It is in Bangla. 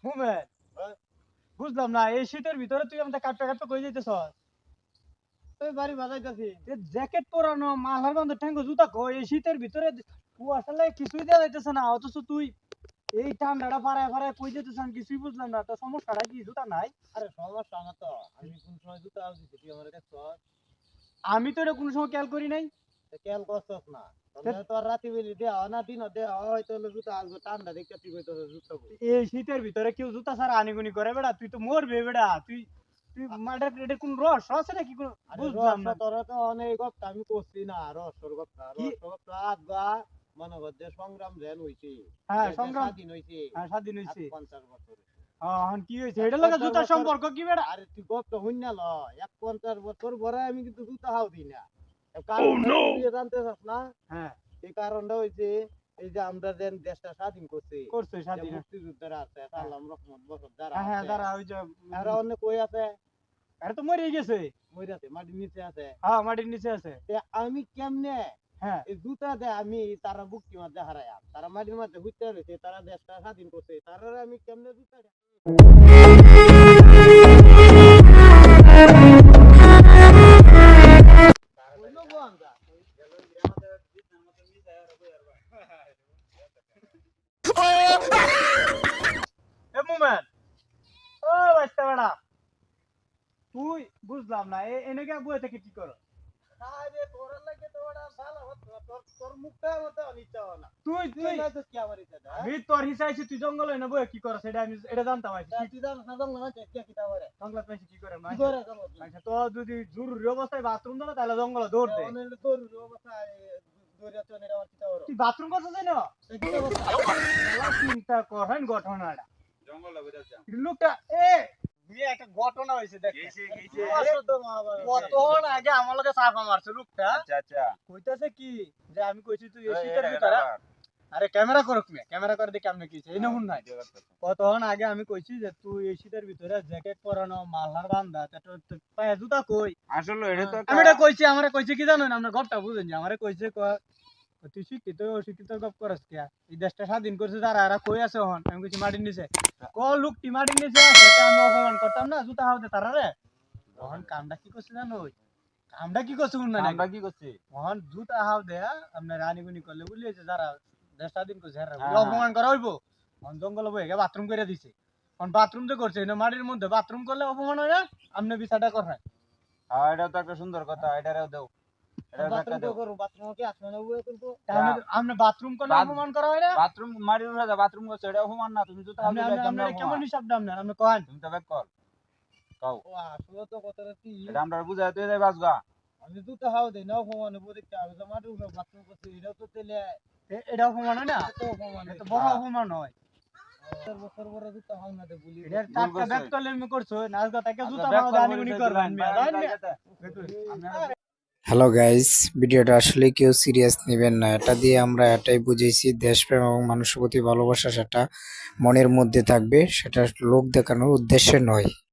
মোমেন বুঝলাম না এই শীতের ভিতরে তুই আমাদের কাটটা কাটটা কই যাইতেছস? ওই বাড়ি বাজাইতাছি। জ্যাকেট পরানো মাথার মধ্যে ঠ্যাঙ্গো জুতা কই এই শীতের ভিতরে কুয়াশা লাগে কিছুই দেওয়া যাইতেছে না, অথচ তুই এই ঠান্ডাটা পাড়ায় পাড়ায় কই যেতেছ আমি কিছুই বুঝলাম না। তোর সমস্যাটা কি? জুতা নাই? আরে সমস্যা না তো, আমি কোন সময় জুতা দিছি তুই আমার কাছে আমি তো এটা কোনো সময় খেয়াল করি নাই। খেয়াল করছস না? তাহলে তোর রাতি বেলি দেওয়া না দিন দেওয়া হয়তো জুতা আসবে ঠান্ডা দেখতে তুই কইতেছ জুতা কই। এই শীতের ভিতরে কেউ জুতা ছাড়া আনিগুনি করে বেড়া? তুই তো মরবে বেড়া। তুই তুই মাঠের এটা কোন রস আছে নাকি? কোন বুঝলাম না। তোরা তো অনেক গপ্তা আমি করছি না, রসর গপ্তা কি? রসর গপ্তা আদবা মনে কর যে সংগ্রাম যেন হইছে। হ্যাঁ সংগ্রাম স্বাধীন হইছে। হ্যাঁ স্বাধীন হইছে। 50 বছর। এখন কি হয়েছে? এটা লাগে জুতার সম্পর্ক কি বেড়া? আরে তুই গপ্তা হইন না ল 50 বছর পরে আমি কিন্তু জুতা হাও দিই না। কারণ তুই জানতে চাস না? হ্যাঁ এই কারণটা হইছে এই যে আমরা যে দেশটা স্বাধীন করছি, করছে স্বাধীন। মুক্তিযুদ্ধরা আছে আল্লাহ রহমত বছর যারা হ্যাঁ হ্যাঁ আছে, দাঁড়া ওই যে এরা অনেক কই আছে আরে তো মরেই গেছে। মইরাছে মাটির নিচে আছে। হ্যাঁ মাটির নিচে আছে। তে আমি কেমনে হ্যাঁ এই জুতা দে আমি তারা বুকটি মধ্যে হারাইয়া তারা মাটির মধ্যে ঘুরতে রয়েছে, তারা দেশটা স্বাধীন করছে, তারা আমি কেমনে জুতা দে এ মোমেন ও বাচ্চা বেড়া তুই বুঝলাম না এনেকে বয়ে থেকে কি করো? আরে তোর লাগে তো ওটা ভালো হতো, তোর মুখটা মতো অনিচ্ছা না তুই তুই তুই না তো কি আমার ইচ্ছা আমি তোর হিসাইছি তুই জঙ্গলে এনে বয়ে কি করো সেটা আমি এটা জানতাম আছি। তুই জানো না জানো না কি কি তাওরে জঙ্গলে পেয়েছি কি করে কি করে জানো আচ্ছা তো যদি জরুরি অবস্থায় বাথরুম যাবে তাহলে জঙ্গলে দৌড় দে। অনেক তোর অবস্থায় দৌড়ে চলে আমার কি তাওরে তুই বাথরুম করতে চাই না? কি অবস্থা চিন্তা করেন ঘটনাটা জঙ্গলে বেরাচ্ছা লোকটা এ বিয়ে একটা ঘটনা হয়েছে দেখ কতক্ষণ আগে আমার লগে চাপা মারছে লোকটা। আচ্ছা আচ্ছা কইতাছে কি যে আমি কইছি তুই এই শীতের ভিতরে আরে ক্যামেরা করক না ক্যামেরা করে দেখি আমি কইছি এই না হুন নাই কতক্ষণ আগে আমি কইছি যে তুই এই শীতের ভিতরে জ্যাকেট পরানো মালহার বান্ধা তোর পায়ে জুতা কই? আসলে এটা তো আমি এটা কইছি আমারে কইছে কি জানেন আপনার গপটা বুঝেন আমারে কইছে তুই শিক্ষিত অশিক্ষিত গপ করস কে এই দেশটা স্বাধীন করছে যারা এরা কই আছে হন আমি কইছি মাটির নিচে ক লোকটি মাটির নিচে আছে এটা আমি অপমান করতাম না জুতা হাওতে তারা রে তখন কামটা কি করছে জানো কামটা কি করছে শুন না আমরা কি করছি তখন জুতা হাও দেয়া আপনার রানীগুনি করলে বুঝলিয়েছে যারা দেশ স্বাধীন করছে হ্যাঁ অপমান করা হইব তখন জঙ্গলে বয়ে গে বাথরুম করে দিছে তখন বাথরুম যে করছে না মাটির মধ্যে বাথরুম করলে অপমান হয় না আপনি বিচারটা করেন। হ্যাঁ এটা তো একটা সুন্দর কথা, এটারেও দেও আপনি বাথরুম করলে অপমান করা হয় না? বাথরুম মারির উঠে যা বাথরুম করছে এটা অপমান না, তুমি জুতা হাতে ব্যাগ কেমনে কেমন হিসাব দাম নেন আপনি কহেন? তুমি তো ব্যাগ কর কাও ও আসলে তো কথাটা কি এটা আমরা বুঝাই তুই যাই বাসগা আমি জুতা হাও দেই না অপমান হবো দেখতে আমি তো মাটির উপরে বাথরুম করছি এটাও তো তেলে এটা অপমান হয় না? এটা অপমান, এটা বড় অপমান হয়। বছর পরে জুতা হাও না দে বলি এটা টাকা ব্যাগ করলে আমি করছো নাচ গাতাকে জুতা হাও দানি গুনি করবেন হ্যালো গাইস, ভিডিওটা আসলে কেউ সিরিয়াস নেবেন না। এটা দিয়ে আমরা এটাই বুঝেছি দেশপ্রেম এবং মানুষের প্রতি ভালোবাসা সেটা মনের মধ্যে থাকবে, সেটা লোক দেখানোর উদ্দেশ্যে নয়।